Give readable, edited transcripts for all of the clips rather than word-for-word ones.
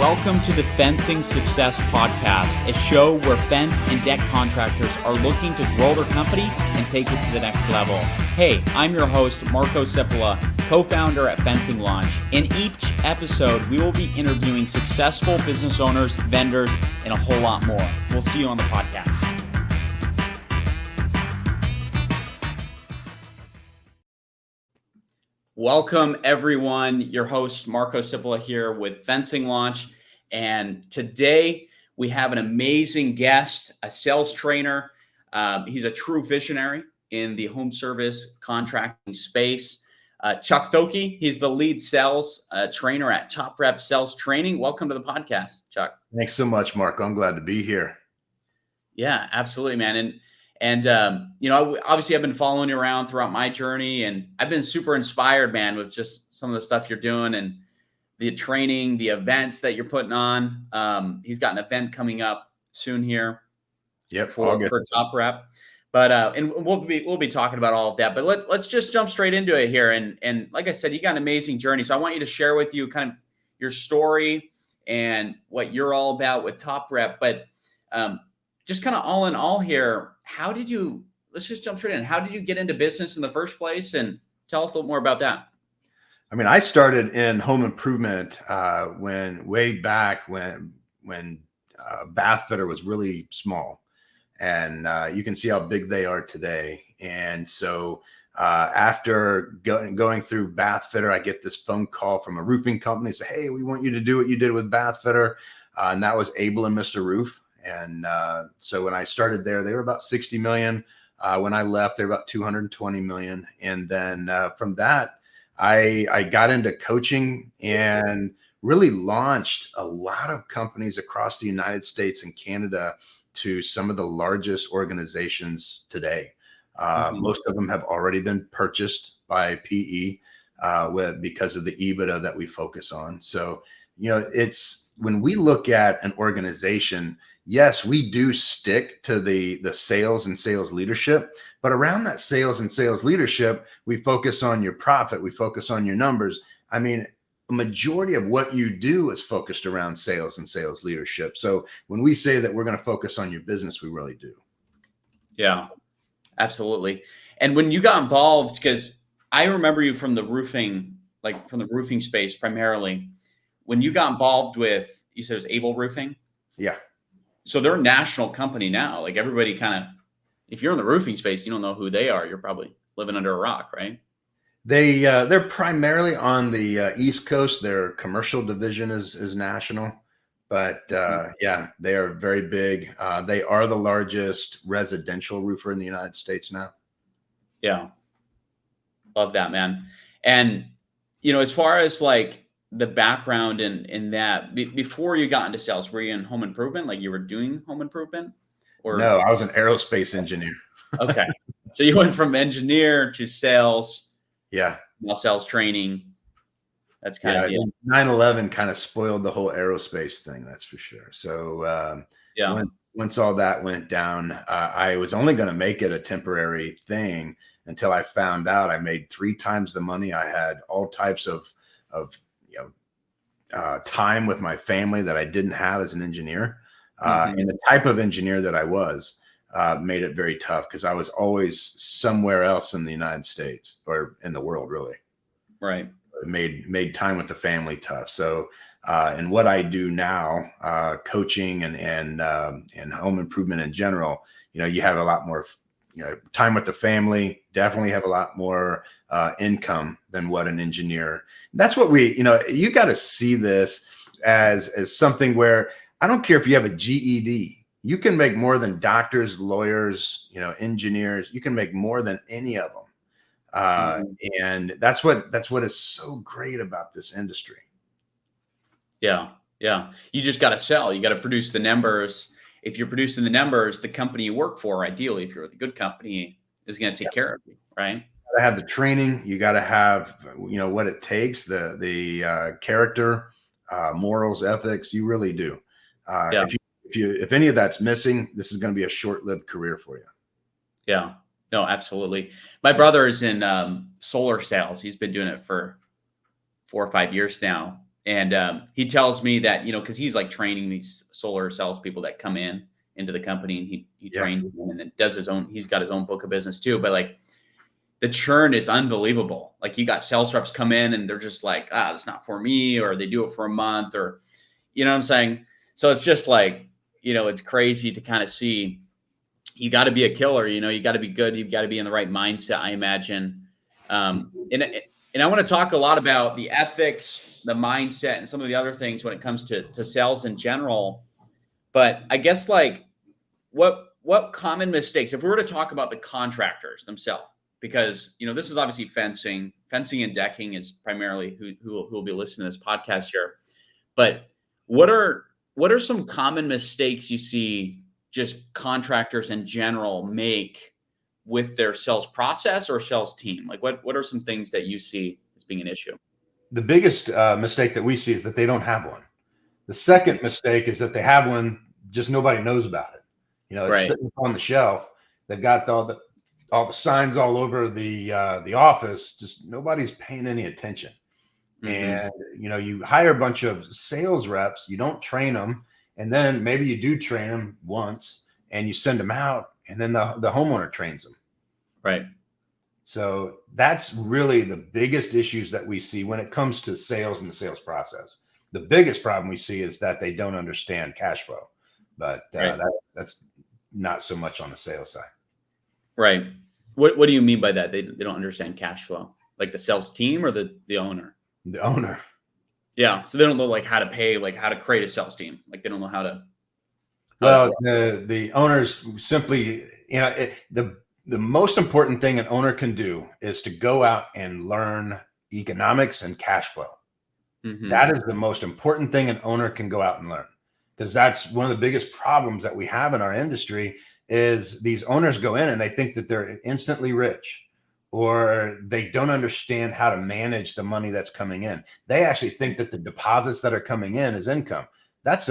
Welcome to the Fencing Success Podcast, a show where fence and deck contractors are looking to grow their company and take it to the next level. Hey, I'm your host, Marko Sipila, co-founder at FencingLaunch. In each episode, we will be interviewing successful business owners, vendors, and a whole lot more. We'll see you on the podcast. Welcome, everyone. Your host, Marko Sipila, here with FencingLaunch. And today we have an amazing guest, a sales trainer. He's a true visionary in the home service contracting space. Chuck Thokey, he's the lead sales trainer at Top Rep Sales Training. Welcome to the podcast, Chuck. Thanks so much, Mark. I'm glad to be here. Yeah, absolutely, man. And obviously I've been following you around throughout my journey, and I've been super inspired, man, with just some of the stuff you're doing and the training, the events that you're putting on. He's got an event coming up soon here. Yep, for Top Rep. But and we'll be talking about all of that. But let's just jump straight into it here. And like I said, you got an amazing journey. So I want you to share with you kind of your story and what you're all about with Top Rep. But just kind of all in all here, let's just jump straight in. How did you get into business in the first place? And tell us a little more about that. I mean, I started in home improvement way back when bath fitter was really small, and you can see how big they are today. And so after going through bath fitter, I get this phone call from a roofing company, say, "Hey, we want you to do what you did with bath fitter," and that was Able and Mr. Roof. And so when I started there, they were about 60 million. When I left, they were about 220 million. And then from that, I got into coaching and really launched a lot of companies across the United States and Canada to some of the largest organizations today. Most of them have already been purchased by PE because of the EBITDA that we focus on. So, it's when we look at an organization, yes, we do stick to the sales and sales leadership, but around that sales and sales leadership, we focus on your profit. We focus on your numbers. I mean, a majority of what you do is focused around sales and sales leadership. So when we say that we're going to focus on your business, we really do. Yeah, absolutely. And when you got involved, because I remember you from the roofing space primarily, when you got involved with, you said it was Able Roofing? Yeah. So they're a national company now. Like everybody kind of, if you're in the roofing space, you don't know who they are. You're probably living under a rock, right? They're primarily on the East Coast. Their commercial division is national, but yeah, they are very big. They are the largest residential roofer in the United States now. Yeah. Love that, man. And, as far as like the background in that, before you got into sales, were you in home improvement? Like you were doing home improvement? Or no, I was an aerospace engineer. Okay. So you went from engineer to sales. Yeah. Now sales training. That's kind of it. 9/11 kind of spoiled the whole aerospace thing. That's for sure. So once all that went down, I was only going to make it a temporary thing until I found out I made 3 times the money. I had all types of time with my family that I didn't have as an engineer. And the type of engineer that I was made it very tough because I was always somewhere else in the United States or in the world, really. Right. It made time with the family tough. So, and what I do now, coaching and home improvement in general, you have a lot more, time with the family. Definitely have a lot more income than what an engineer. That's what you got to see this as something where I don't care if you have a GED, you can make more than doctors, lawyers, engineers. You can make more than any of them. And that's what is so great about this industry. Yeah. Yeah. You just got to sell. You got to produce the numbers. If you're producing the numbers, the company you work for, ideally, if you're with a good company, is going to take care of you, right? You got to have the training. You got to have, what it takes, the character, morals, ethics. You really do. If any of that's missing, this is going to be a short-lived career for you. Yeah. No, absolutely. My brother is in solar sales. He's been doing it for 4 or 5 years now. And he tells me that, because he's like training these solar salespeople that come into the company, and he trains them and then does he's got his own book of business too. But like the churn is unbelievable. Like you got sales reps come in and they're just like, it's not for me, or they do it for a month, or, you know what I'm saying? So it's just like, it's crazy to kind of see. You got to be a killer, you got to be good. You've got to be in the right mindset, I imagine. And I want to talk a lot about the ethics, the mindset, and some of the other things when it comes to sales in general. But I guess like what common mistakes, if we were to talk about the contractors themselves, because this is obviously fencing and decking is primarily who will be listening to this podcast here. But what are some common mistakes you see just contractors in general make with their sales process or sales team? Like what are some things that you see as being an issue? The biggest mistake that we see is that they don't have one. The second mistake is that they have one, just nobody knows about it. It's Right. sitting on the shelf. They've got all the signs all over the office. Just nobody's paying any attention. And you hire a bunch of sales reps. You don't train them, and then maybe you do train them once, and you send them out, and then the homeowner trains them. Right. So that's really the biggest issues that we see when it comes to sales and the sales process. The biggest problem we see is that they don't understand cash flow, but that's not so much on the sales side. Right. What do you mean by that? They don't understand cash flow, like the sales team or the owner? The owner. Yeah. So they don't know like how to pay, like how to create a sales team. Like they don't know how to. Well, the owners simply, the most important thing an owner can do is to go out and learn economics and cash flow. That is the most important thing an owner can go out and learn, because that's one of the biggest problems that we have in our industry is these owners go in and they think that they're instantly rich, or they don't understand how to manage the money that's coming in. They actually think that the deposits that are coming in is income. That's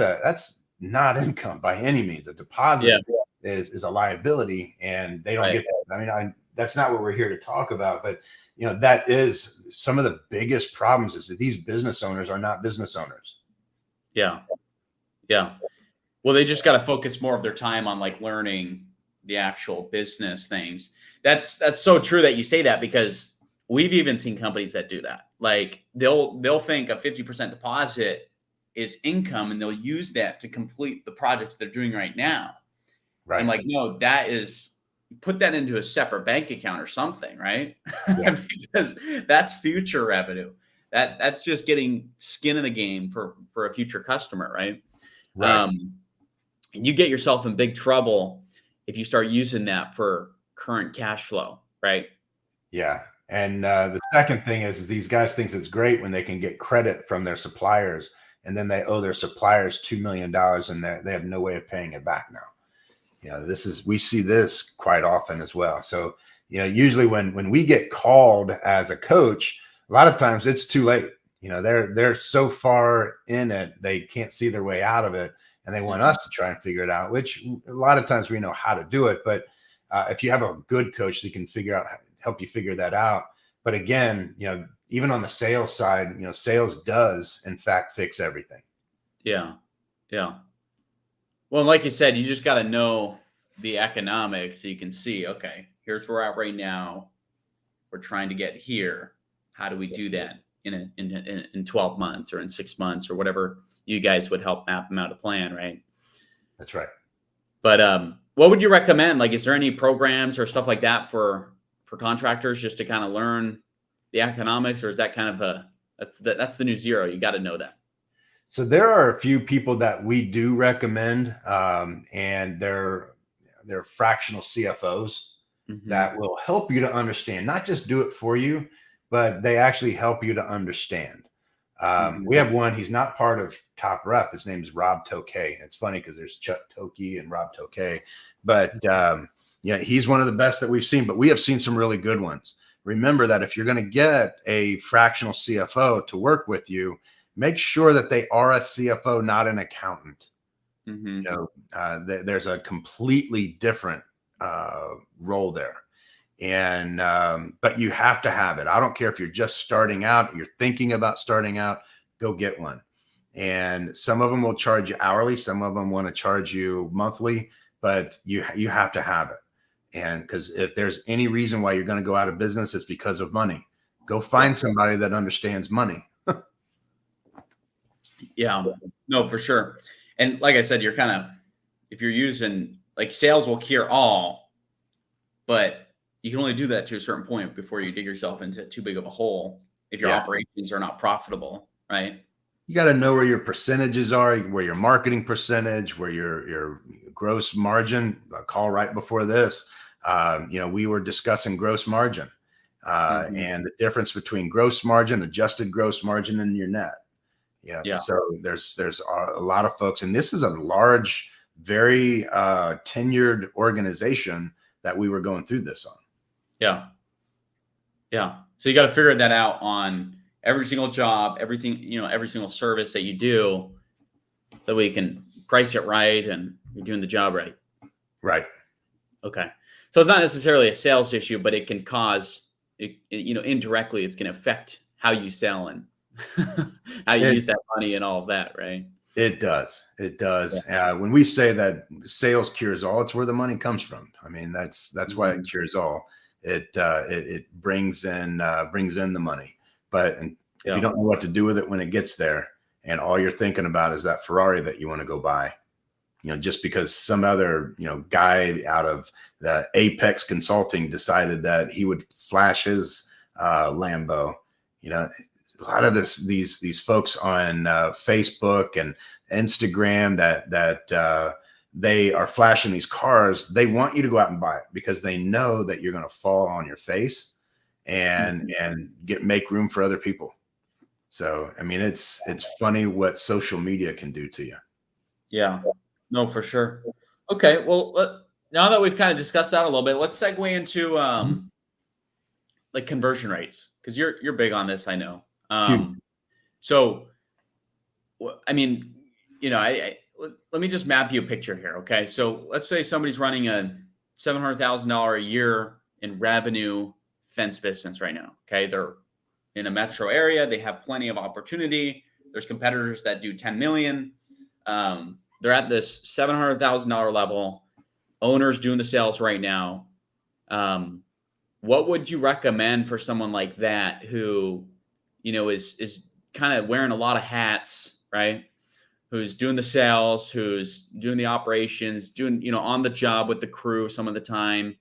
not income by any means. A deposit is a liability, and they don't get that. I mean, that's not what we're here to talk about, but that is some of the biggest problems, is that these business owners are not business owners. Yeah. Yeah. Well, they just got to focus more of their time on like learning the actual business things. That's so true that you say that, because we've even seen companies that do that. Like they'll think a 50% deposit is income, and they'll use that to complete the projects they're doing right now. Right. And like, no, that is, put that into a separate bank account or something, right? Yeah. Because that's future revenue. That's just getting skin in the game for a future customer, right? Right. You get yourself in big trouble if you start using that for current cash flow, right? Yeah. And the second thing is these guys think it's great when they can get credit from their suppliers, and then they owe their suppliers $2 million, and they have no way of paying it back now. We see this quite often as well. So, usually when we get called as a coach, a lot of times it's too late. They're so far in it, they can't see their way out of it, and they want us to try and figure it out, which a lot of times we know how to do it. But if you have a good coach that can help you figure that out. But again, even on the sales side, sales does in fact fix everything. Yeah. Yeah. Well, like you said, you just got to know the economics so you can see, okay, here's where we're at right now. We're trying to get here. How do we do that in 12 months or in 6 months or whatever you guys would help map them out a plan, right? That's right. But what would you recommend? Like, is there any programs or stuff like that for contractors just to kind of learn the economics, or is that kind of that's the new zero? You got to know that. So there are a few people that we do recommend, and they're fractional CFOs that will help you to understand, not just do it for you, but they actually help you to understand. We have one, he's not part of Top Rep. His name is Rob Thokey. It's funny because there's Chuck Thokey and Rob Thokey, but he's one of the best that we've seen, but we have seen some really good ones. Remember that if you're going to get a fractional CFO to work with you, make sure that they are a CFO, not an accountant. There's a completely different role there. And but you have to have it. I don't care if you're just starting out, you're thinking about starting out, go get one. And some of them will charge you hourly. Some of them want to charge you monthly, but you have to have it. And because if there's any reason why you're going to go out of business, it's because of money. Go find somebody that understands money. Yeah, no, for sure. And like I said, you're kind of, if you're using, like, sales will cure all, but you can only do that to a certain point before you dig yourself into too big of a hole if your operations are not profitable, right? You got to know where your percentages are, where your marketing percentage, where your gross margin. A call right before this, we were discussing gross margin and the difference between gross margin, adjusted gross margin, and your net. So there's a lot of folks, and this is a large, very tenured organization that we were going through this on. Yeah. So you got to figure that out on every single job, everything, every single service that you do, so we can price it right and you're doing the job right. Right. Okay. So it's not necessarily a sales issue, but it can cause, indirectly, it's going to affect how you sell and how you use that money and all of that, right? It does. It does. When we say that sales cures all, it's where the money comes from. I mean, that's why it cures all. It brings in the money. But if you don't know what to do with it when it gets there, and all you're thinking about is that Ferrari that you want to go buy, just because some other guy out of the Apex Consulting decided that he would flash his Lambo, a lot of these folks on Facebook and Instagram that they are flashing these cars. They want you to go out and buy it because they know that you're going to fall on your face and make room for other people. So, I mean, it's funny what social media can do to you. Yeah, no, for sure. Okay. Well, now that we've kind of discussed that a little bit, let's segue into like conversion rates, because you're big on this, I know. So, I mean, let me just map you a picture here. Okay. So let's say somebody's running a $700,000 a year in revenue fence business right now. Okay. They're in a metro area. They have plenty of opportunity. There's competitors that do 10 million. They're at this $700,000 level. Owners doing the sales right now. What would you recommend for someone like that who, is kind of wearing a lot of hats, right? Who's doing the sales, who's doing the operations, doing, on the job with the crew some of the time,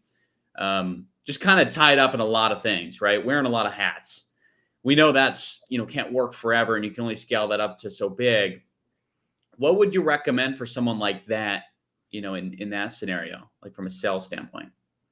just kind of tied up in a lot of things, right? Wearing a lot of hats. We know that's, can't work forever, and you can only scale that up to so big. What would you recommend for someone like that, in that scenario, like from a sales standpoint?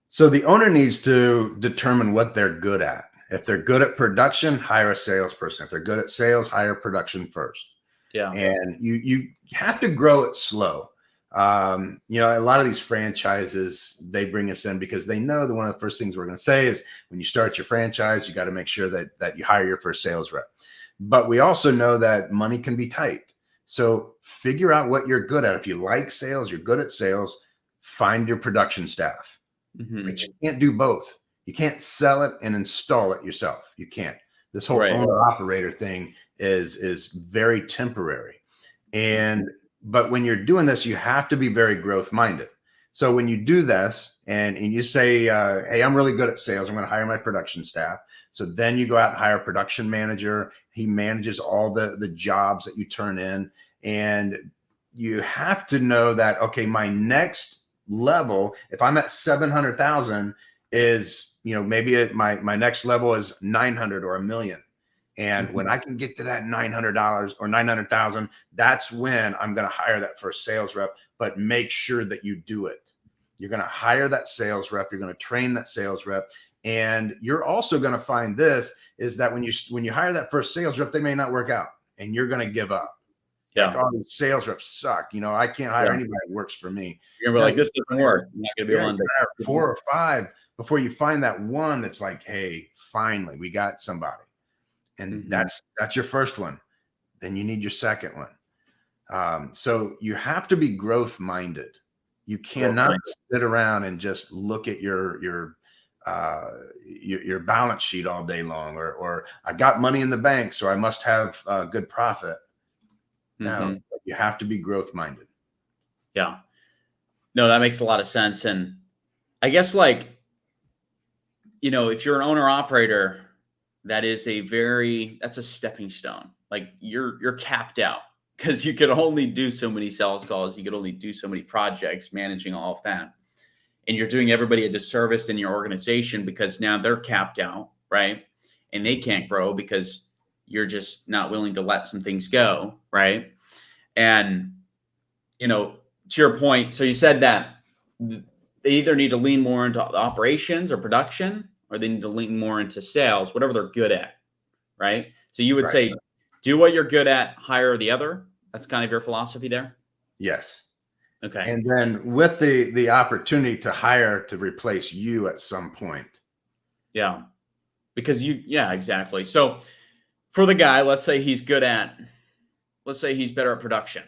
So the owner needs to determine what they're good at. If they're good at production, hire a salesperson. If they're good at sales, hire production first. Yeah. And you have to grow it slow. A lot of these franchises, they bring us in because they know that one of the first things we're going to say is when you start your franchise, you got to make sure that you hire your first sales rep. But we also know that money can be tight. So figure out what you're good at. If you like sales, you're good at sales, find your production staff. But you can't do both. You can't sell it and install it yourself. You can't. This whole owner operator thing is very temporary. But when you're doing this, you have to be very growth minded. So when you do this and you say, hey, I'm really good at sales, I'm going to hire my production staff. So then you go out and hire a production manager. He manages all the jobs that you turn in. And you have to know that, okay, my next level, if I'm at 700,000, is, maybe my next level is 900 or $1 million. And when I can get to that $900 or 900,000, that's when I'm going to hire that first sales rep. But make sure that you do it. You're going to hire that sales rep. You're going to train that sales rep. And you're also going to find this is that when you hire that first sales rep, they may not work out and you're going to give up. Yeah. Like, all these sales reps suck. I can't hire anybody that works for me. You're going to be like, this doesn't work. I'm not going to be able to hire 4 or 5 before you find that one that's like, hey, finally, we got somebody. And that's your first one. Then you need your second one. So you have to be growth minded. You cannot sit around and just look at your your balance sheet all day long, or I got money in the bank, so I must have good profit. No, you have to be growth minded. Yeah. No, that makes a lot of sense. And I guess, like, if you're an owner operator, that's a stepping stone. Like, you're capped out because you could only do so many sales calls. You could only do so many projects, managing all of that. And you're doing everybody a disservice in your organization because now they're capped out, right? And they can't grow because you're just not willing to let some things go, right? And, to your point, so you said that they either need to lean more into operations or production, or they need to lean more into sales, whatever they're good at, right? So you would say, do what you're good at, hire the other. That's kind of your philosophy there? Yes. Okay. And then with the opportunity to hire to replace you at some point. Yeah. Because yeah, exactly. So for the guy, let's say he's better at production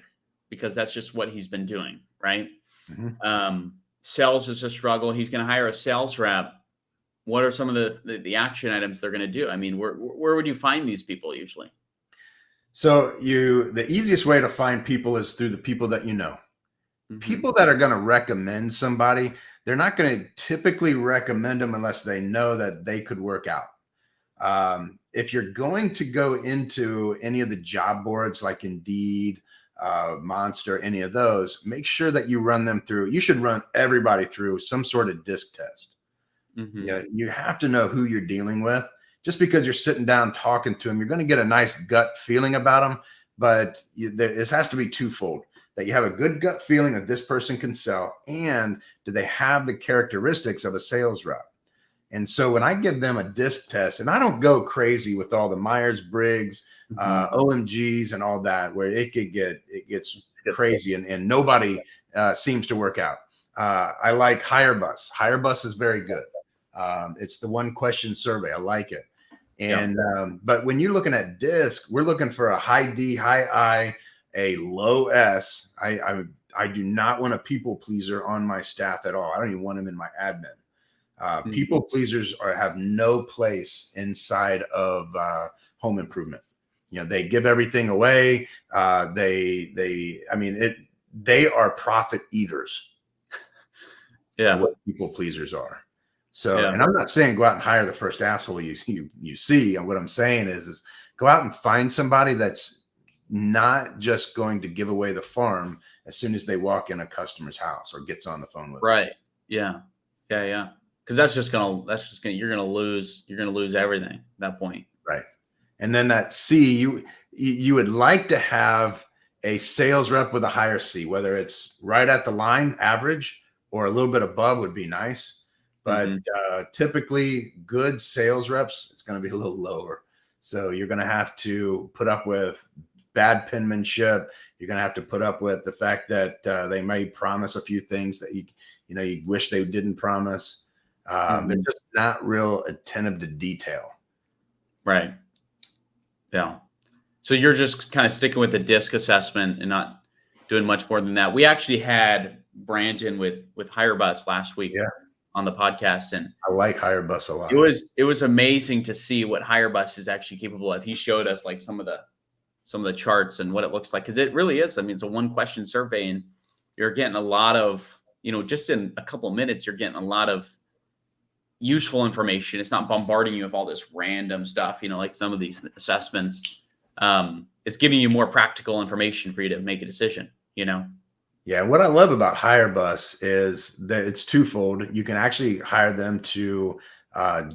because that's just what he's been doing, right? Sales is a struggle. He's going to hire a sales rep. What are some of the action items they're going to do? I mean, where would you find these people usually? So the easiest way to find people is through the people that you know. People that are going to recommend somebody, they're not going to typically recommend them unless they know that they could work out. If you're going to go into any of the job boards like Indeed, Monster, any of those, make sure that you run them through. You should run everybody through some sort of disc test. You have to know who you're dealing with. Just because you're sitting down talking to them, you're going to get a nice gut feeling about them. But this has to be twofold. That you have a good gut feeling that this person can sell, and do they have the characteristics of a sales rep? And so when I give them a disc test, and I don't go crazy with all the Myers-Briggs, OMGs and all that, where it gets crazy and nobody seems to work out. I like HireBus. HireBus is very good. It's the one question survey. I like it. And but when you're looking at disc, we're looking for a high D, high I, a low S. I do not want a people pleaser on my staff at all. I don't even want them in my admin. People pleasers have no place inside of home improvement. They give everything away. They are profit eaters. Yeah. What people pleasers are. So, and I'm not saying go out and hire the first asshole you see. And what I'm saying is go out and find somebody that's not just going to give away the farm as soon as they walk in a customer's house or gets on the phone with them. Right. Yeah. Because you're gonna lose everything at that point. Right. And then that C, you would like to have a sales rep with a higher C, whether it's right at the line average or a little bit above would be nice. But typically good sales reps, it's going to be a little lower. So you're going to have to put up with bad penmanship. You're going to have to put up with the fact that they may promise a few things that you wish they didn't promise. They're just not real attentive to detail. Right. Yeah. So you're just kind of sticking with the disc assessment and not doing much more than that. We actually had Brandon with HireBus last week on the podcast, and I like HireBus a lot. It was amazing to see what HireBus is actually capable of. He showed us like some of the charts and what it looks like, because it really is. I mean, it's a one question survey, and you're getting a lot of, just in a couple of minutes, you're getting a lot of useful information. It's not bombarding you with all this random stuff, like some of these assessments. It's giving you more practical information for you to make a decision, Yeah, and what I love about HireBus is that it's twofold. You can actually hire them to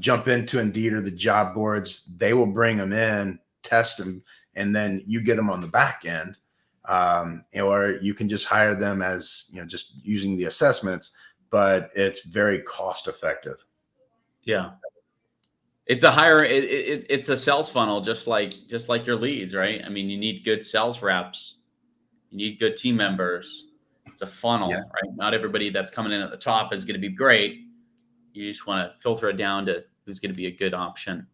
jump into Indeed or the job boards. They will bring them in, test them, and then you get them on the back end. Or you can just hire them as, just using the assessments, but it's very cost effective. Yeah. It's a sales funnel, just like your leads, right? I mean, you need good sales reps. You need good team members. It's a funnel, right? Not everybody that's coming in at the top is going to be great. You just want to filter it down to who's going to be a good option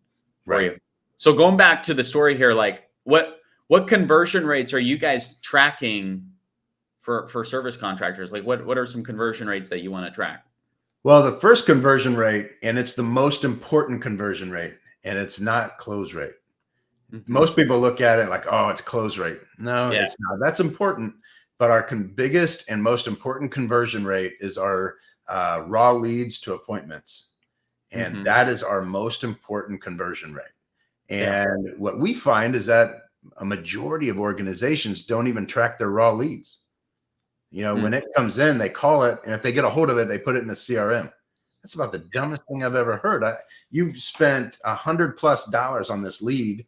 for you. So going back to the story here, like what conversion rates are you guys tracking for service contractors? Like what are some conversion rates that you want to track? Well, the first conversion rate, and it's the most important conversion rate, and it's not close rate. Most people look at it like, oh, it's close rate. No, Yeah. it's not. That's important. But our biggest and most important conversion rate is our raw leads to appointments. And that is our most important conversion rate. Yeah. And what we find is that a majority of organizations don't even track their raw leads. When it comes in, they call it, and if they get a hold of it, they put it in the CRM. That's about the dumbest thing I've ever heard. You spent $100+ on this lead,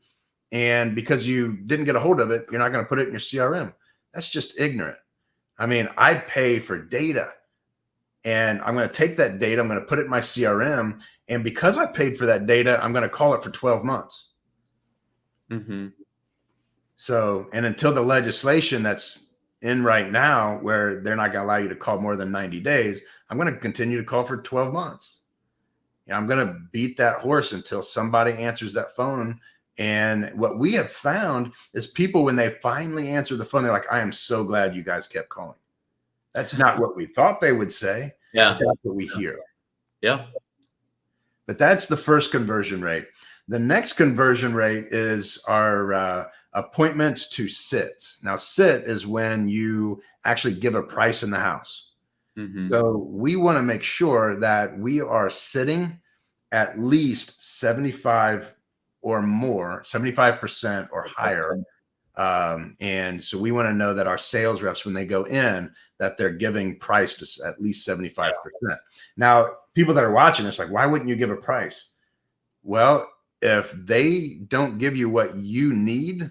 and because you didn't get a hold of it, you're not going to put it in your CRM. That's just ignorant. I mean, I pay for data, and I'm going to take that data, I'm going to put it in my CRM, and because I paid for that data, I'm going to call it for 12 months. So, and until the legislation that's in right now, where they're not going to allow you to call more than 90 days, I'm going to continue to call for 12 months. I'm going to beat that horse until somebody answers that phone. And what we have found is people, when they finally answer the phone, they're like, I am so glad you guys kept calling. That's not what we thought they would say, but that's what we hear. Yeah. But that's the first conversion rate. The next conversion rate is our appointments to sits. Now, sit is when you actually give a price in the house. So we want to make sure that we are sitting at least 75 or more, 75% or higher. And so we want to know that our sales reps, when they go in, that they're giving price to at least 75%. Now, people that are watching this, like, why wouldn't you give a price? Well, if they don't give you what you need,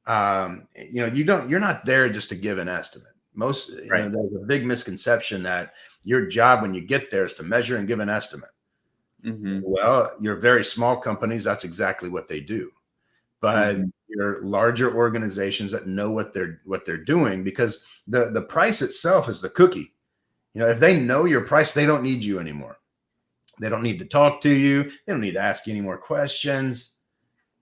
you're not there just to give an estimate. There's a big misconception that your job when you get there is to measure and give an estimate. Well, your very small companies, that's exactly what they do. But your larger organizations that know what they're doing, because the price itself is the cookie. If they know your price, they don't need you anymore. They don't need to talk to you. They don't need to ask you any more questions.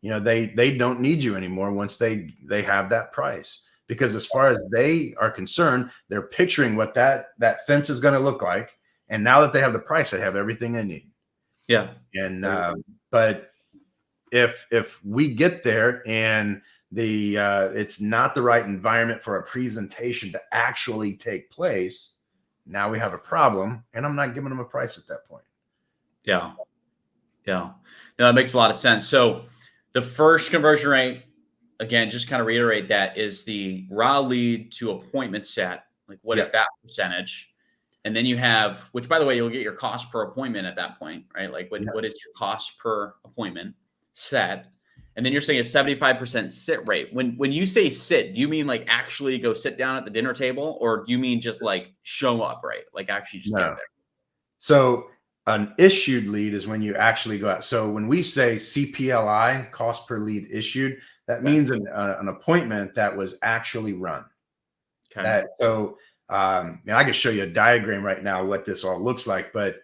They don't need you anymore once they have that price, because as far as they are concerned, they're picturing what that fence is going to look like. And now that they have the price, they have everything they need. Yeah. And but if we get there and it's not the right environment for a presentation to actually take place, now we have a problem, and I'm not giving them a price at that point. Yeah. No, that makes a lot of sense. So the first conversion rate, again, just kind of reiterate, that is the raw lead to appointment set. Like, what is that percentage? And then you have, which, by the way, you'll get your cost per appointment at that point, right? Like, what is your cost per appointment set? And then you're saying a 75% sit rate. When you say sit, do you mean like actually go sit down at the dinner table, or do you mean just like show up, right? Like actually just get there? So an issued lead is when you actually go out. So when we say CPLI, cost per lead issued, that means an appointment that was actually run. And I can show you a diagram right now what this all looks like, but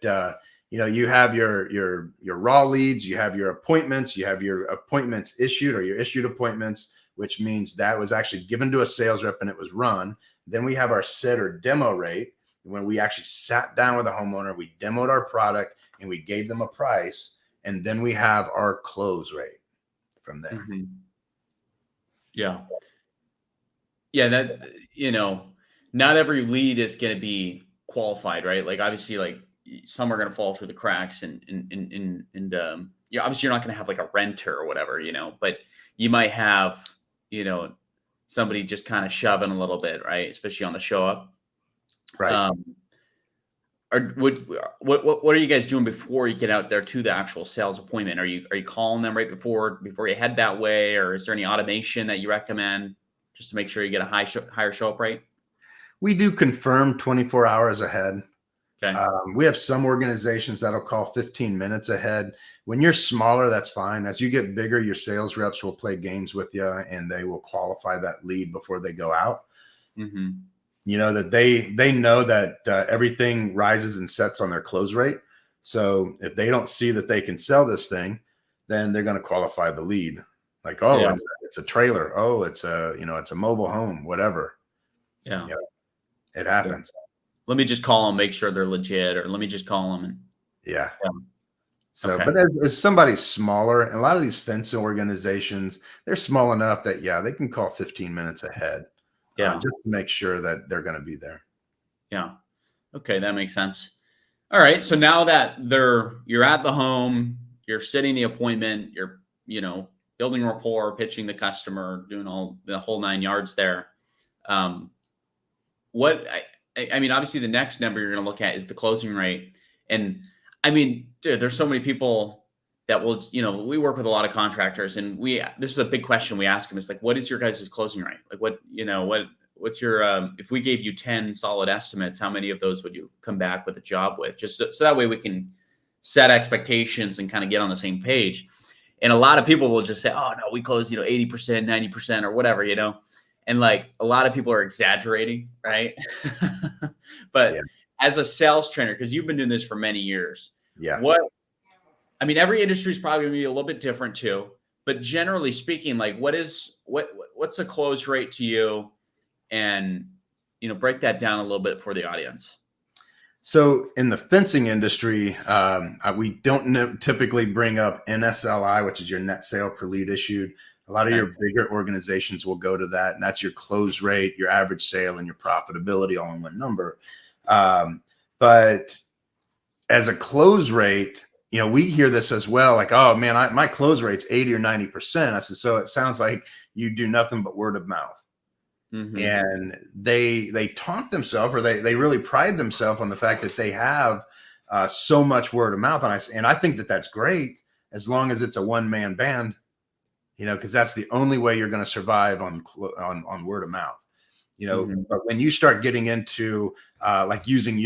you have your raw leads, you have your appointments, you have your appointments issued, or your issued appointments, which means that was actually given to a sales rep and it was run. Then we have our sit or demo rate, when we actually sat down with a homeowner, we demoed our product and we gave them a price. And then we have our close rate from there. Yeah. That, not every lead is going to be qualified, right? Like, obviously, like, some are going to fall through the cracks, and obviously you're not going to have like a renter or whatever, but you might have, somebody just kind of shoving a little bit, right? Especially on the show up. Right. What are you guys doing before you get out there to the actual sales appointment? Are you calling them right before you head that way, or is there any automation that you recommend just to make sure you get a higher show up rate? We do confirm 24 hours ahead. Okay. We have some organizations that'll call 15 minutes ahead. When you're smaller, that's fine. As you get bigger, your sales reps will play games with you, and they will qualify that lead before they go out. That they know that everything rises and sets on their close rate. So if they don't see that they can sell this thing, then they're going to qualify the lead. Like, it's a trailer. Oh, it's a mobile home, whatever. Yeah. It happens. let me just call them, make sure they're legit, or let me just call them. And Yeah. yeah. So, Okay. but as somebody smaller, and a lot of these fencing organizations, they're small enough that, yeah, they can call 15 minutes ahead Yeah. just to make sure that they're going to be there. Yeah. Okay. That makes sense. All right. So now that you're at the home, you're setting the appointment, you're, building rapport, pitching the customer, doing all the whole 9 yards there. Um, what I mean, obviously the next number you're going to look at is the closing rate. And I mean, dude, there's so many people that will, we work with a lot of contractors, and this is a big question we ask them. It's like, what is your guys' closing rate? Like what's your, if we gave you 10 solid estimates, how many of those would you come back with a job with? Just so that way we can set expectations and kind of get on the same page. And a lot of people will just say, oh no, we close, 80%, 90% or whatever, and like a lot of people are exaggerating, right? Yeah. But as a sales trainer, because you've been doing this for many years, Yeah. every industry is probably going to be a little bit different too. But generally speaking, like what's a close rate to you? And, break that down a little bit for the audience. So in the fencing industry, we don't typically bring up NSLI, which is your net sale per lead issued. A lot of your bigger organizations will go to that, and that's your close rate, your average sale, and your profitability all in one number. But as a close rate, we hear this as well, like, oh man, my close rate's 80 or 90%. I said, so it sounds like you do nothing but word of mouth. Mm-hmm. And they taunt themselves, or they really pride themselves on the fact that they have so much word of mouth. And I think that that's great, as long as it's a one-man band, because that's the only way you're going to survive on word of mouth. Mm-hmm. But when you start getting into like using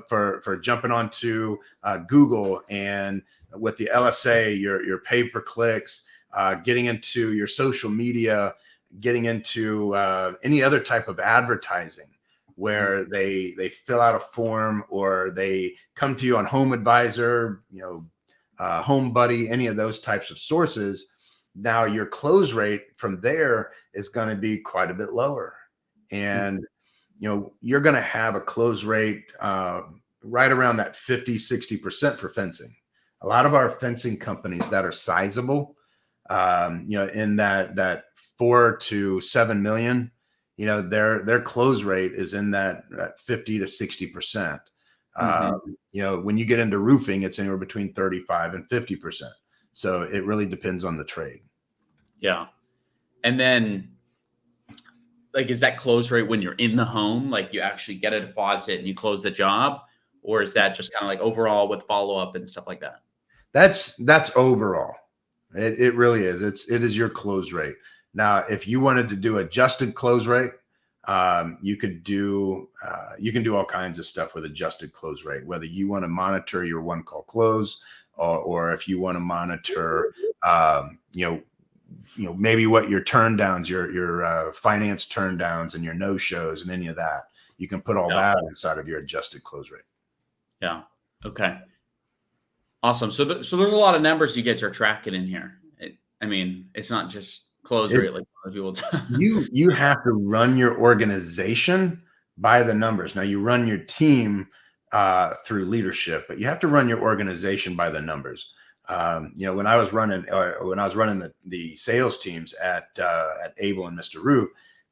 for jumping onto Google, and with the LSA, your pay-per-clicks, getting into your social media, getting into any other type of advertising where they fill out a form, or they come to you on Home Advisor, Home Buddy, any of those types of sources. Now your close rate from there is going to be quite a bit lower. And, you're going to have a close rate right around that 50-60% for fencing. A lot of our fencing companies that are sizable, in that 4 to 7 million, their close rate is in that 50 to 60%. When you get into roofing, it's anywhere between 35 and 50%. So it really depends on the trade. Yeah. And then, like, is that close rate when you're in the home, like you actually get a deposit and you close the job? Or is that just kind of like overall with follow-up and stuff like that? That's overall. It really is. It is your close rate. Now, if you wanted to do adjusted close rate, you can do all kinds of stuff with adjusted close rate, whether you want to monitor your one call close, or if you want to monitor, maybe what your turn downs, your finance turn downs, and your no shows, and any of that, you can put all that inside of your adjusted close rate. Yeah. Okay. Awesome. So there's a lot of numbers you guys are tracking in here. It's not just close rate like people. You have to run your organization by the numbers. Now you run your team through leadership, but you have to run your organization by the numbers. When I was running the sales teams at Able and Mr. Roof,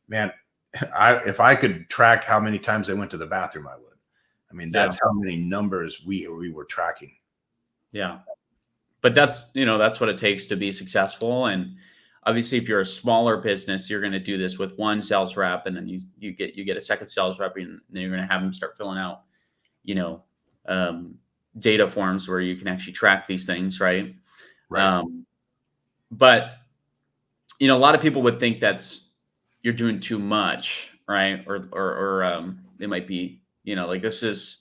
man, if I could track how many times they went to the bathroom, I would. I mean, that's how many numbers we were tracking. Yeah. But that's what it takes to be successful. And obviously, if you're a smaller business, you're going to do this with one sales rep, and then you get a second sales rep, and then you're going to have them start filling out, data forms where you can actually track these things, right? Right. But a lot of people would think you're doing too much, right? Or they might be, like, this is,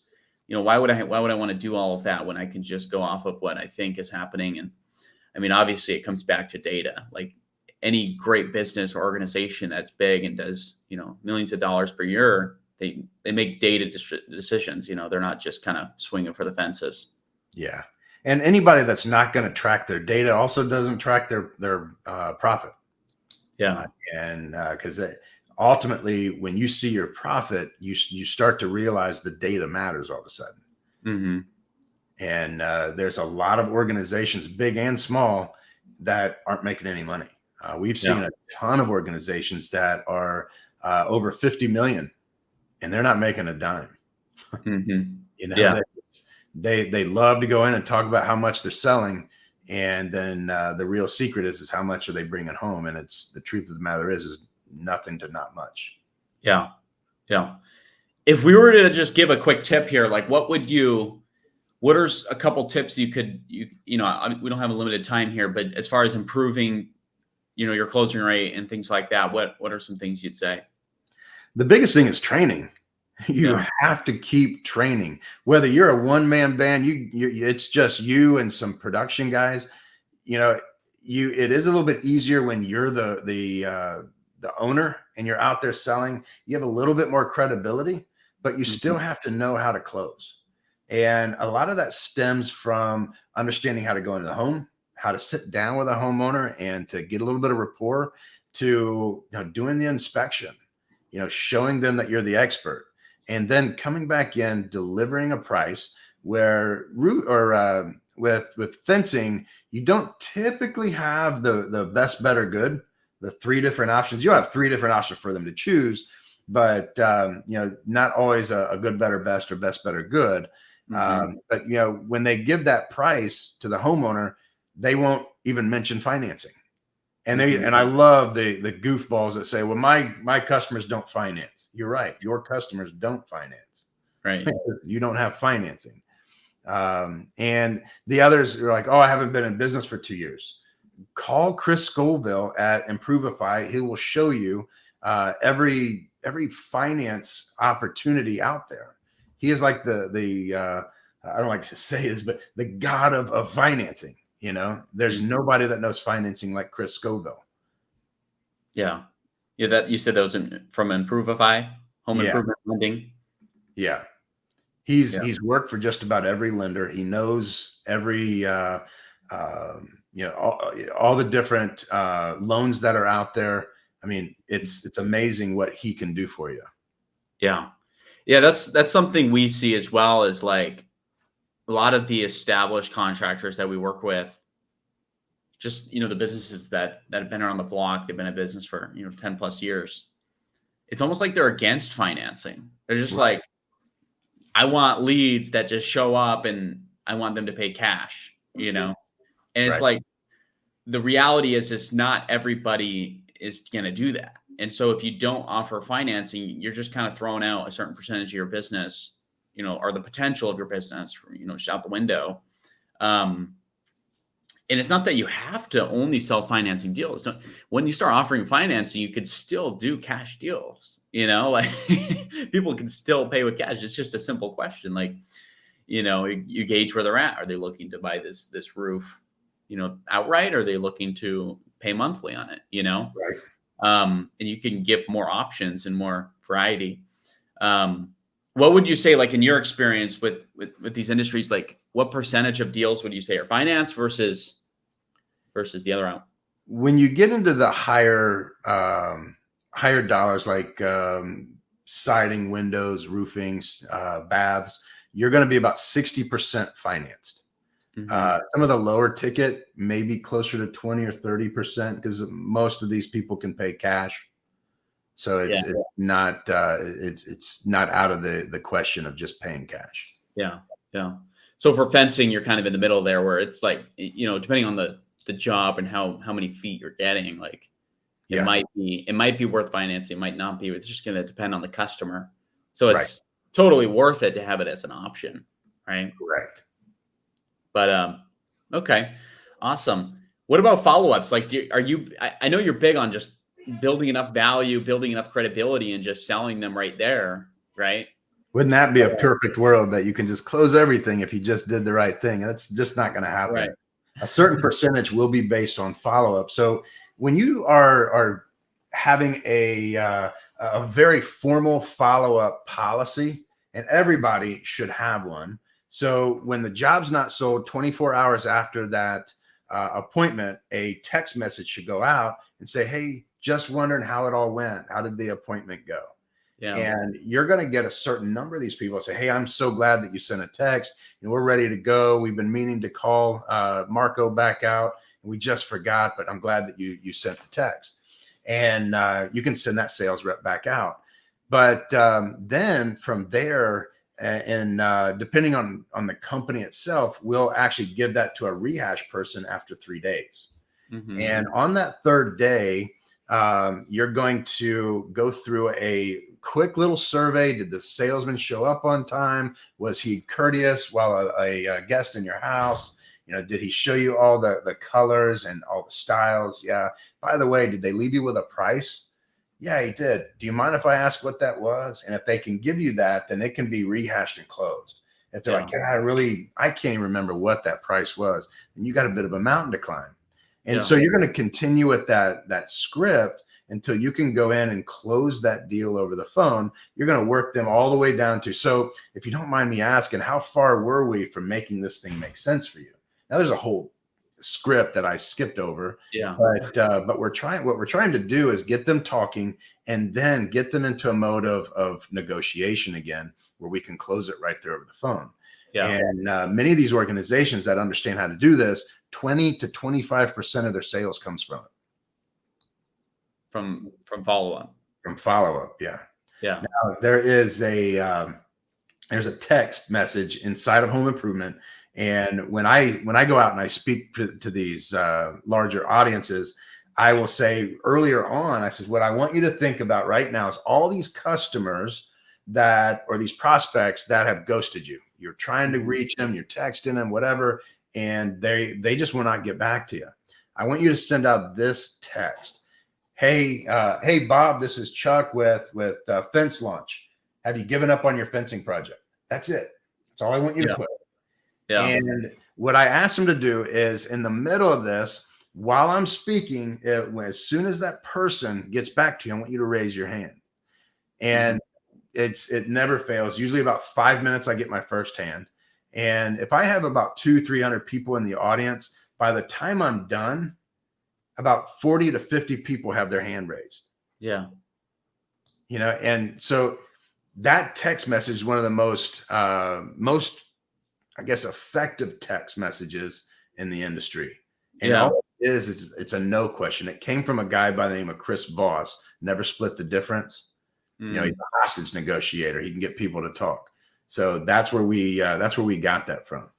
why would I want to do all of that when I can just go off of what I think is happening? And I mean, obviously it comes back to data. Like any great business or organization that's big and does, millions of dollars per year, they make data decisions. They're not just kind of swinging for the fences. Yeah. And anybody that's not going to track their data also doesn't track their profit. Yeah. And because ultimately, when you see your profit, you start to realize the data matters all of a sudden. Mm-hmm. And there's a lot of organizations, big and small, that aren't making any money. We've seen a ton of organizations that are over 50 million, and they're not making a dime. Mm-hmm. You know, Yeah. they love to go in and talk about how much they're selling, and then the real secret is how much are they bringing home. And it's the truth of the matter is nothing to not much. Yeah. Yeah. If we were to just give a quick tip here, like what are a couple tips you could, we don't have a limited time here, but as far as improving, your closing rate and things like that, what are some things you'd say? The biggest thing is training. You Yeah. have to keep training. Whether you're a one-man band, it's just you and some production guys. It is a little bit easier when you're the owner and you're out there selling. You have a little bit more credibility, but you still have to know how to close. And a lot of that stems from understanding how to go into the home, how to sit down with a homeowner and to get a little bit of rapport, to doing the inspection, showing them that you're the expert, and then coming back in, delivering a price where with fencing, you don't typically have the best, better, good, the three different options. You have three different options for them to choose, but not always a good, better, best, or best, better, good. But when they give that price to the homeowner, they won't even mention financing. And I love the goofballs that say, well, my customers don't finance. You're right. Your customers don't finance. Right. You don't have financing. And the others are like, oh, I haven't been in business for 2 years. Call Chris Scoville at Improvify. He will show you every finance opportunity out there. He is like the I don't like to say this, but the god of financing. There's nobody that knows financing like Chris Scoville. Yeah. Yeah. That you said that was from Improvify, home improvement lending. Yeah. He's worked for just about every lender. He knows every, all the different loans that are out there. I mean, it's amazing what he can do for you. Yeah. Yeah. That's something we see as well, as like a lot of the established contractors that we work with, just, the businesses that have been around the block, they've been in business for, 10 plus years. It's almost like they're against financing. They're just like, I want leads that just show up and I want them to pay cash, and it's like, the reality is it's not everybody is going to do that. And so if you don't offer financing, you're just kind of throwing out a certain percentage of your business, or the potential of your business, just out the window. And it's not that you have to only sell financing deals. When you start offering financing, you could still do cash deals, like people can still pay with cash. It's just a simple question. Like, you gauge where they're at. Are they looking to buy this roof, outright? Or are they looking to pay monthly on it, and you can give more options and more variety. What would you say, like in your experience with these industries, like what percentage of deals would you say are finance versus the other route? When you get into the higher dollars, like siding, windows, roofing, baths, you're going to be about 60% financed. Some of the lower ticket may be closer to 20 or 30% because most of these people can pay cash. So it's not out of the question of just paying cash. Yeah. Yeah. So for fencing, you're kind of in the middle there, where it's like, depending on the job and how many feet you're getting, like it might be worth financing, it might not be. It's just going to depend on the customer. So it's totally worth it to have it as an option, right? Correct. But okay, awesome. What about follow-ups? Like, I know you're big on just building enough value, building enough credibility, and just selling them right there, right? Wouldn't that be a perfect world that you can just close everything if you just did the right thing? That's just not going to happen. Right. A certain percentage will be based on follow-up. So when you are having a very formal follow-up policy, and everybody should have one. So when the job's not sold 24 hours after that appointment, a text message should go out and say, hey, just wondering how it all went. How did the appointment go? Yeah. And you're going to get a certain number of these people say, hey, I'm so glad that you sent a text. We're ready to go. We've been meaning to call Marko back out. We just forgot, but I'm glad that you sent the text. And you can send that sales rep back out. But then from there, and depending on the company itself, we'll actually give that to a rehash person after 3 days. Mm-hmm. And on that third day, you're going to go through a quick little survey. Did the salesman show up on time? Was he courteous while a guest in your house? Did he show you all the colors and all the styles? Yeah. By the way, did they leave you with a price? Yeah, he did. Do you mind if I ask what that was? And if they can give you that, then it can be rehashed and closed. If they're like, yeah, I can't even remember what that price was, then you got a bit of a mountain to climb. And so you're going to continue with that script until you can go in and close that deal over the phone. You're going to work them all the way down to, so if you don't mind me asking, how far were we from making this thing make sense for you? Now there's a whole script that I skipped over. Yeah. But what we're trying to do is get them talking and then get them into a mode of negotiation again, where we can close it right there over the phone. Yeah. And many of these organizations that understand how to do this, 20 to 25% of their sales comes from it. From follow-up. From follow-up, yeah. Yeah. Now there's a text message inside of home improvement. And when I go out and I speak to these larger audiences, I will say earlier on, I says, what I want you to think about right now is all these customers or these prospects that have ghosted you. You're trying to reach them, you're texting them, whatever, and they just will not get back to you. I want you to send out this text. Hey, Bob, this is Chuck with FencingLaunch. Have you given up on your fencing project? That's it. That's all I want you to put. Yeah. And what I asked them to do is, in the middle of this, while I'm speaking, as soon as that person gets back to you, I want you to raise your hand. And it never fails. Usually about 5 minutes, I get my first hand. And if I have about 200-300 people in the audience, by the time I'm done, about 40 to 50 people have their hand raised. Yeah. And so that text message is one of the most, I guess, effective text messages in the industry. And all it is it's a no question. It came from a guy by the name of Chris Voss, never split the difference. He's a hostage negotiator. He can get people to talk. So that's where we got that from.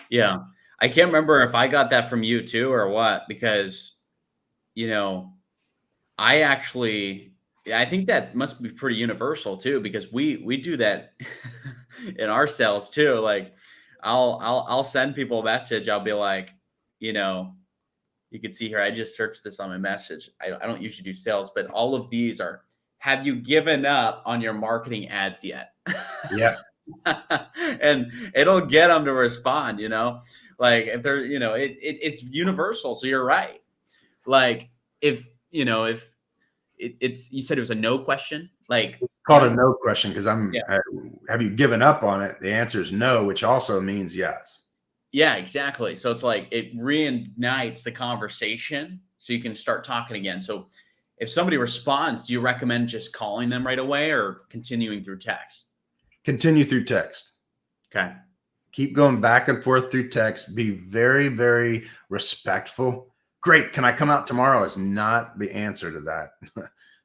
Yeah. I can't remember if I got that from you too or what, because, I think that must be pretty universal too, because we do that in our sales too. Like I'll send people a message. I'll be like, you can see here, I just searched this on my message. I don't usually do sales, but all of these are, have you given up on your marketing ads yet? Yeah. And it'll get them to respond, like if they're, it's universal. So you're right. Like if it's, you said it was a no question, like it's called a no question. Cause have you given up on it? The answer is no, which also means yes. Yeah, exactly. So it's like, it reignites the conversation so you can start talking again. So if somebody responds, do you recommend just calling them right away or continuing through text? Continue through text. Okay. Keep going back and forth through text. Be very, very respectful. Great. Can I come out tomorrow? Is not the answer to that.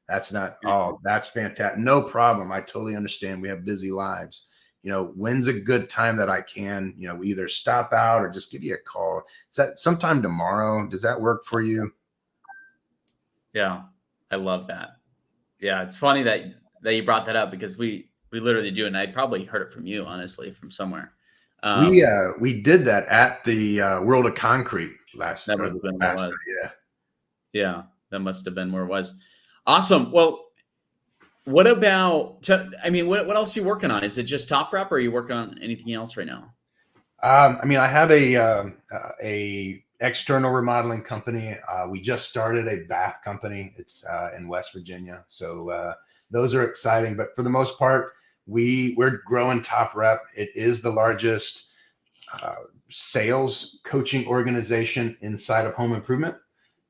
That's not, that's fantastic. No problem. I totally understand. We have busy lives. When's a good time that I can, we either stop out or just give you a call. Is that sometime tomorrow? Does that work for you? Yeah. I love that. Yeah. It's funny that you brought that up, because we literally do. And I probably heard it from you, honestly, from somewhere. We did that at the World of Concrete last night. Yeah. That must've been where it was. Awesome. Well, what about, what else are you working on? Is it just Top Rep, or are you working on anything else right now? I have a external remodeling company. We just started a bath company. It's in West Virginia. So those are exciting, but for the most part, we're growing Top Rep. It is the largest sales coaching organization inside of home improvement.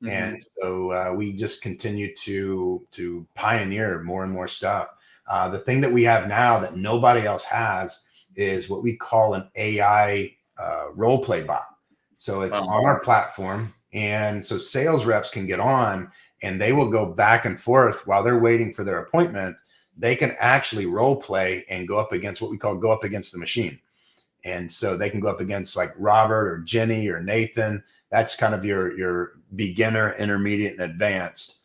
And so we just continue to pioneer more and more stuff. The thing that we have now that nobody else has is what we call an AI role play bot. So it's on our platform. And so sales reps can get on and they will go back and forth while they're waiting for their appointment. They can actually role play and go up against what we call go up against the machine. And so they can go up against like Robert or Jenny or Nathan. That's kind of your beginner, intermediate, and advanced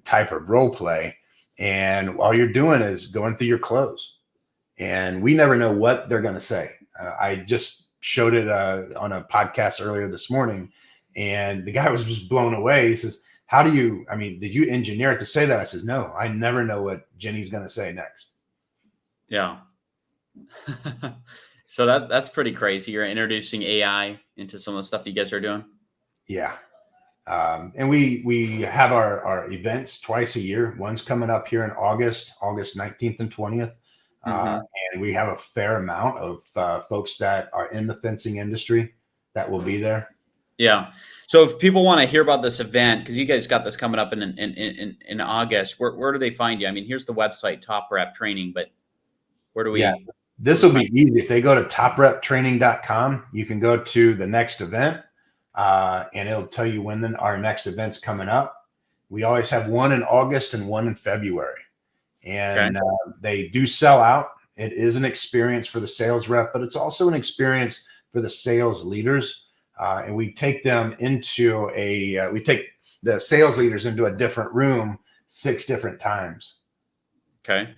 type of role play. And all you're doing is going through your close. And we never know what they're going to say. I just showed it on a podcast earlier this morning. And the guy was just blown away. He says, did you engineer it to say that? I says, no, I never know what Jenny's going to say next. Yeah. So that's pretty crazy. You're introducing AI into some of the stuff you guys are doing. Yeah. And we have our events twice a year. One's coming up here in August 19th and 20th. And we have a fair amount of folks that are in the fencing industry that will be there. Yeah. So if people want to hear about this event, because you guys got this coming up in August, where do they find you? I mean, here's the website, Top Rep Training, but where do we? Yeah, this will be easy. If they go to topreptraining.com, you can go to the next event, and it'll tell you when our next event's coming up. We always have one in August and one in February, and they do sell out. It is an experience for the sales rep, but it's also an experience for the sales leaders. And we take them into we take the sales leaders into a different room 6 different times. Okay.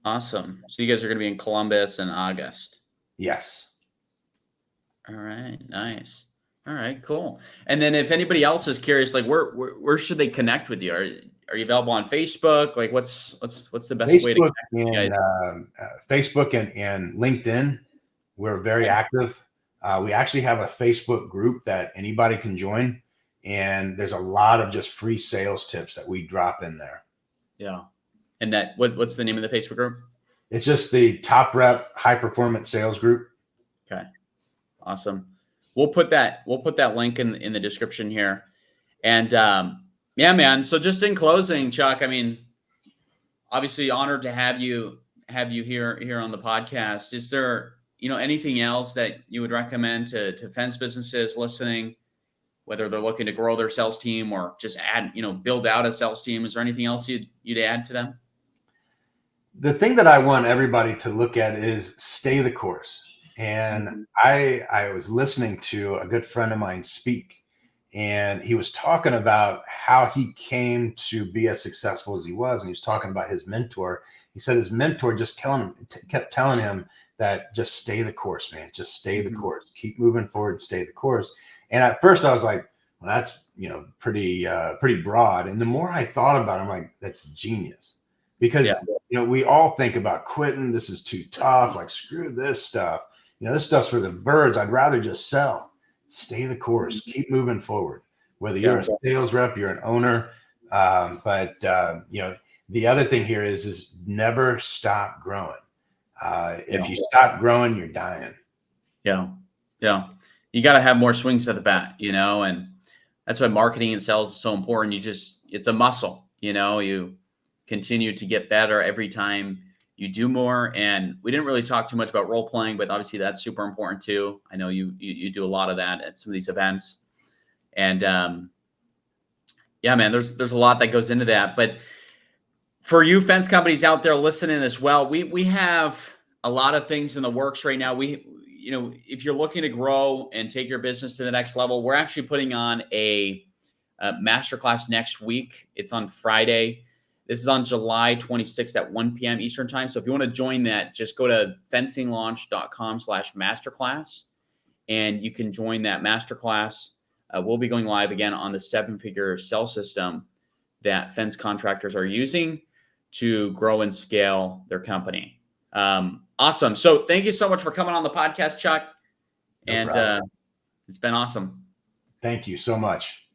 Awesome. So you guys are going to be in Columbus in August. Yes. All right. Nice. All right. Cool. And then if anybody else is curious, like where should they connect with you? Are you available on Facebook? Like what's the best way to connect with you guys? Facebook and LinkedIn. We're very active. We actually have a Facebook group that anybody can join. And there's a lot of just free sales tips that we drop in there. Yeah. And what's the name of the Facebook group? It's just the Top Rep High Performance Sales Group. Okay. Awesome. We'll put that link in the description here. And yeah, man. So just in closing, Chuck, I mean, obviously honored to have you here on the podcast. Is there, anything else that you would recommend to fence businesses listening, whether they're looking to grow their sales team or just add, build out a sales team? Is there anything else you'd add to them? The thing that I want everybody to look at is stay the course. And I was listening to a good friend of mine speak, and he was talking about how he came to be as successful as he was. And he was talking about his mentor. He said his mentor just kept telling him that just stay the course, man. Just stay the course. Keep moving forward and stay the course. And at first I was like, well, that's, pretty broad. And the more I thought about it, I'm like, that's genius. Because, we all think about quitting. This is too tough. Like, screw this stuff. This stuff's for the birds. I'd rather just sell. Stay the course. Keep moving forward. Whether you're a sales rep, you're an owner. But the other thing here is never stop growing. If you stop growing, you're dying. Yeah. Yeah. You got to have more swings at the bat, and that's why marketing and sales is so important. It's a muscle, you continue to get better every time you do more. And we didn't really talk too much about role playing, but obviously that's super important too. I know you do a lot of that at some of these events. And yeah, man, there's a lot that goes into that. But for you fence companies out there listening as well, we have a lot of things in the works right now. If you're looking to grow and take your business to the next level, we're actually putting on a masterclass next week. It's on Friday. This is on July 26th at 1 p.m. Eastern time. So if you want to join that, just go to FencingLaunch.com/masterclass, and you can join that masterclass. We'll be going live again on the 7-figure sales system that fence contractors are using to grow and scale their company. Awesome. So thank you so much for coming on the podcast, Chuck. And it's been awesome. Thank you so much.